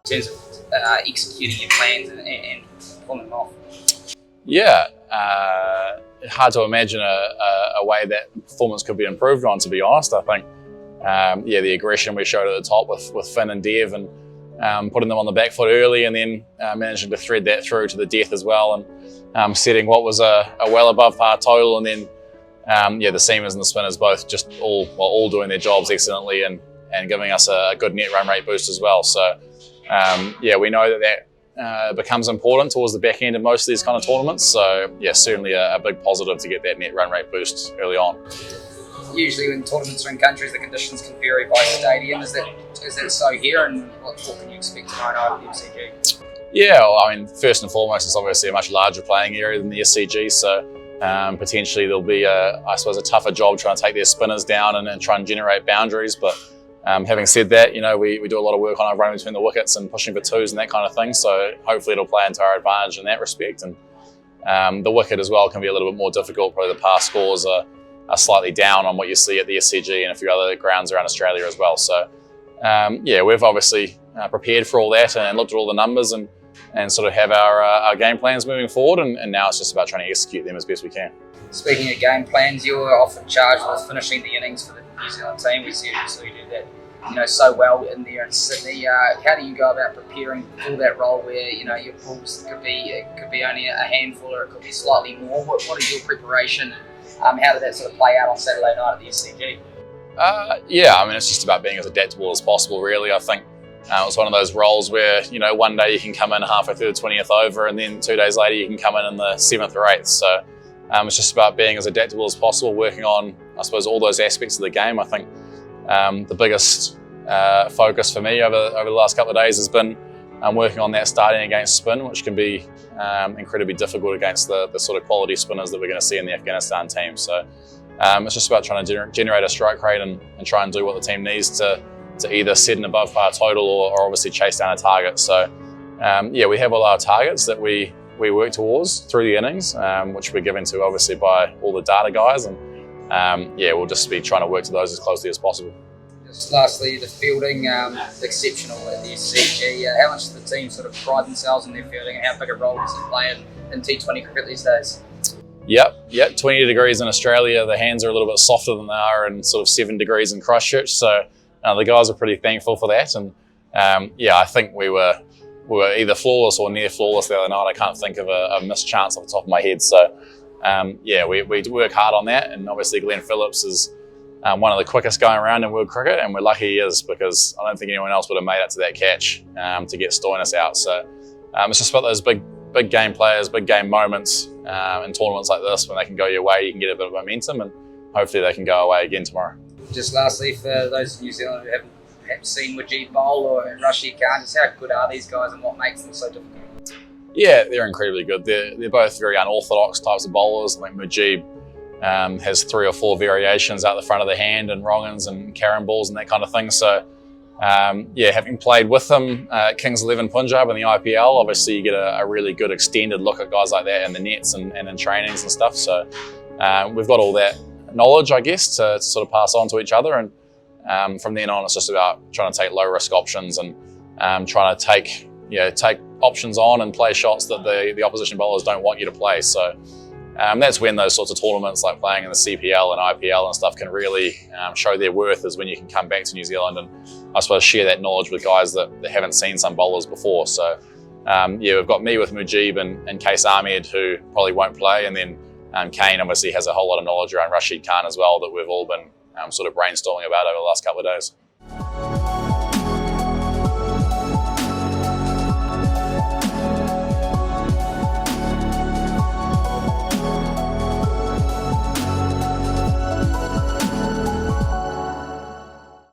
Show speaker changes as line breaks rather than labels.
terms of executing your plans and pulling them off?
Yeah, hard to imagine a way that performance could be improved on, to be honest. I think, the aggression we showed at the top with Finn and Dev, and putting them on the back foot early, and then managing to thread that through to the death as well, and setting what was a well above par total, and then the seamers and the spinners both just all doing their jobs excellently, and giving us a good net run rate boost as well. So we know that becomes important towards the back end of most of these kind of tournaments. So certainly a big positive to get that net run rate boost early on.
Usually when tournaments are in countries, the conditions can vary by stadium. Is that so here, and what can you expect tomorrow night at the MCG?
Yeah, well, I mean, first and foremost, it's obviously a much larger playing area than the SCG, so potentially there'll be a tougher job trying to take their spinners down and try and generate boundaries. But having said that, we do a lot of work on our running between the wickets and pushing for twos and that kind of thing, so hopefully it'll play into our advantage in that respect. And the wicket as well can be a little bit more difficult. Probably the past scores are slightly down on what you see at the SCG and a few other grounds around Australia as well. So we've obviously prepared for all that and looked at all the numbers and sort of have our game plans moving forward, and now it's just about trying to execute them as best we can.
Speaking of game plans, you're often charged with finishing the innings for the New Zealand team. We see you do that so well in there in Sydney. How do you go about preparing for that role where your pulls could be only a handful, or it could be slightly more? What is your preparation? How did that sort of play out on Saturday night at the SCG?
I mean, it's just about being as adaptable as possible, really. I think it was one of those roles where, one day you can come in halfway through the 20th over, and then 2 days later you can come in the 7th or 8th. So it's just about being as adaptable as possible, working on, I suppose, all those aspects of the game. I think the biggest focus for me over the last couple of days has been working on that starting against spin, which can be incredibly difficult against the sort of quality spinners that we're going to see in the Afghanistan team. So it's just about trying to generate a strike rate and try and do what the team needs to either set an above par total or obviously chase down a target. So we have all our targets that we work towards through the innings, which we're given to obviously by all the data guys, and we'll just be trying to work to those as closely as possible.
Just lastly, the fielding, exceptional at the SCG. How much does the team sort of pride themselves in their fielding, and how big a role does it play in T20 cricket these days?
Yep. 20 degrees in Australia, the hands are a little bit softer than they are in sort of 7 degrees in Christchurch. So the guys are pretty thankful for that. And I think we were either flawless or near flawless the other night. I can't think of a missed chance off the top of my head. So we work hard on that. And obviously Glenn Phillips is one of the quickest going around in world cricket, and we're lucky he is, because I don't think anyone else would have made it to that catch to get Stoinis out. So it's just about those big game players, big game moments in tournaments like this. When they can go your way, you can get a bit of momentum, and hopefully they can go away again tomorrow.
Just lastly, for those in New Zealand who haven't perhaps seen Mujib bowl or Rashid Khan, just how good are these guys and what makes them so difficult?
Yeah, they're incredibly good. They're both very unorthodox types of bowlers. I think Mujib has 3 or 4 variations out the front of the hand, and wrong-ins and Karen balls and that kind of thing. So having played with them at Kings 11 Punjab in the IPL, obviously you get a really good extended look at guys like that in the nets and in trainings and stuff. So we've got all that knowledge, I guess, to sort of pass on to each other. And from then on, it's just about trying to take low-risk options and trying to take options on and play shots that the opposition bowlers don't want you to play. So that's when those sorts of tournaments, like playing in the CPL and IPL and stuff, can really show their worth, is when you can come back to New Zealand and, I suppose, share that knowledge with guys that haven't seen some bowlers before. So we've got me with Mujib and Case Ahmed, who probably won't play, and then Kane obviously has a whole lot of knowledge around Rashid Khan as well that we've all been sort of brainstorming about over the last couple of days.